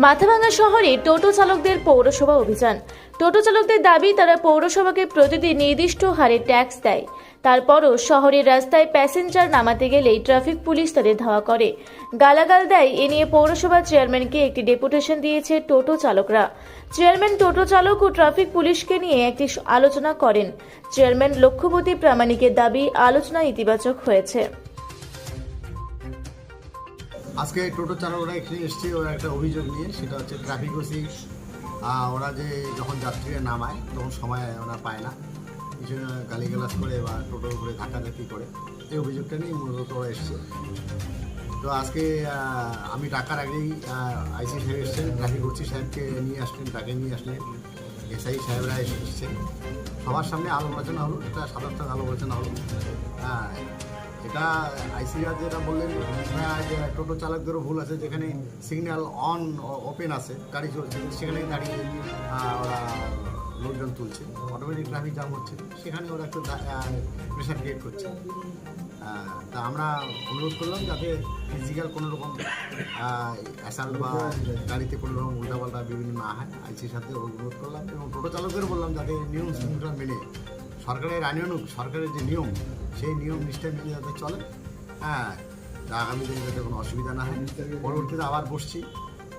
মাথাভাঙ্গা শহরে টোটো চালকদের পৌরসভা অভিযান। টোটো চালকদের দাবি, তারা পৌরসভাকে প্রতিদিন নির্দিষ্ট হারে ট্যাক্স দেয়, তারপরও শহরের রাস্তায় প্যাসেঞ্জার নামাতে গেলেই ট্রাফিক পুলিশ তাদের ধাওয়া করে, গালাগাল দেয়। এ নিয়ে পৌরসভা চেয়ারম্যানকে একটি ডেপুটেশন দিয়েছে টোটো চালকরা। চেয়ারম্যান টোটো চালক ও ট্রাফিক পুলিশকে নিয়ে একটি আলোচনা করেন। চেয়ারম্যান লক্ষ্যবতী প্রামাণিকের দাবি, আলোচনা ইতিবাচক হয়েছে। আজকে টোটো চালকরা এখানে এসছে ওরা একটা অভিযোগ নিয়ে, সেটা হচ্ছে ট্রাফিক ওসি ওরা যে যখন যাত্রীরা নামায় তখন সময় ওরা পায় না, পিছনে গালিগালাজ করে বা টোটোর উপরে ধাক্কাধাক্কি করে, এই অভিযোগটা নিয়ে মূলত ওরা এসছে। তো আজকে আমি ডাকার আগেই আইসি সাহেব এসছেন, ট্রাফিক ওসি সাহেবকে নিয়ে আসলেন, তাকে নিয়ে আসলেন, এসআই সাহেবরা এসছেন, সবার সামনে আলোচনা হলো, এটা সাধারণ আলোচনা হলো। এটা আইসিরা যেটা বললেন যে টোটো চালকদেরও ভুল আছে, যেখানে সিগন্যাল অন ওপেন আছে, গাড়ি চলছে, সেখানে দাঁড়িয়ে ওরা লোকজন তুলছে, অটোমেটিক ট্রাফিক জ্যাম হচ্ছে, সেখানে ওরা একটু প্রেশার ক্রিয়েট করছে। তা আমরা অনুরোধ করলাম যাতে ফিজিক্যাল কোনো রকম অ্যাসাল্ট বা গাড়িতে কোনো রকম উল্টাপাল্টা বিভিন্ন না হয়, আইসির সাথে অনুরোধ করলাম। এবং টোটো চালকদেরও বললাম যাতে নিয়ম শৃঙ্খলা মেনে, সরকারের আইনানুগ সরকারের যে নিয়ম, সেই নিয়ম নিষ্ঠা মেনে যাতে চলে, আগামী দিনে যাতে কোনো অসুবিধা না হয়। পরবর্তীতে আবার বসছি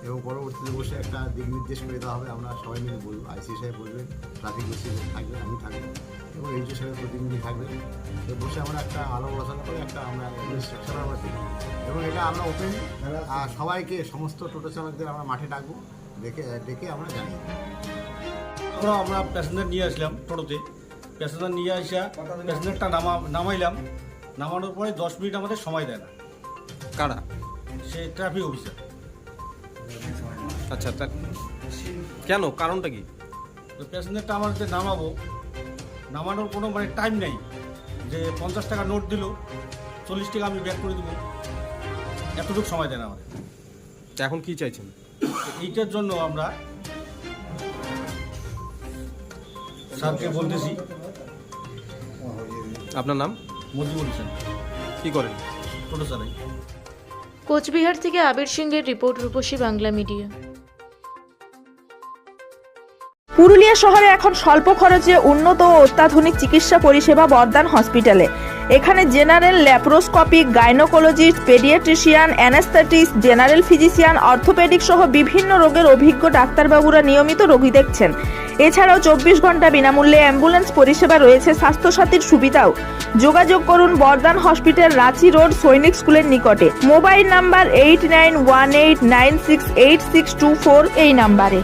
এবং পরবর্তীতে বসে একটা দিক নির্দেশ করে দেওয়া হবে, আমরা সবাই মিলে বলবো, আইসি সাহেব বলবেন, ট্রাফিক ওসি থাকবে, আমি থাকবো এবং এইচও সাহেবের প্রতিনিধি থাকবে। তো বসে আমরা একটা আলোচনা করে একটা আমরা ইনস্ট্রাকশন আমরা দিই এবং এটা আমরা ওপেন সবাইকে, সমস্ত টোটো চালকদের আমরা মাঠে ডাকবো, ডেকে আমরা জানিয়ে দেবো। আমরা প্যাসেঞ্জার নিয়ে আসলাম টোটোতে, প্যাসেঞ্জার নিয়ে আসা প্যাসেঞ্জারটা নামাইলাম, নামানোর পরে 10 মিনিট আমাদের সময় দেয় না। কারা? সে ট্রাফিক অফিসার। আচ্ছা, তা কেন, কারণটা কি? তো প্যাসেঞ্জারটা আমাদের নামানোর কোনো টাইম নেই, যে 50 টাকা নোট দিল, 40 টাকা আমি ব্যাক করে দেবো, এতটুকু সময় দেয় না আমাদের। এখন কি চাইছেন? এইটার জন্য আমরা স্যারকে বলতেছি। আপনার নাম? মজিবুল হোসেন। কি করেন? টোটো চালাই। কোচবিহার থেকে আবির সিংহের রিপোর্ট, রূপসী বাংলা মিডিয়া। পুরুলিয়া শহরে এখন স্বল্প খরচে উন্নত ও অত্যাধুনিক চিকিৎসা পরিষেবা বর্দান হসপিটালে। এখানে general, laparoscopic, gynaecologist, paediatrician, anaesthetist, general physician, orthopaedic সহ বিভিন্ন রোগের অভিজ্ঞ ডাক্তারবাবুরা নিয়মিত রোগী দেখছেন। এছাড়াও 24 ঘন্টা বিনামূল্যে অ্যাম্বুলেন্স পরিষেবা রয়েছে, স্বাস্থ্যসাথীর সুবিধাও। যোগাযোগ করুন বর্দান হসপিটাল, রাঁচি রোড, সৈনিক স্কুলের নিকটে। মোবাইল নাম্বার 8918968624 এই নাম্বারে।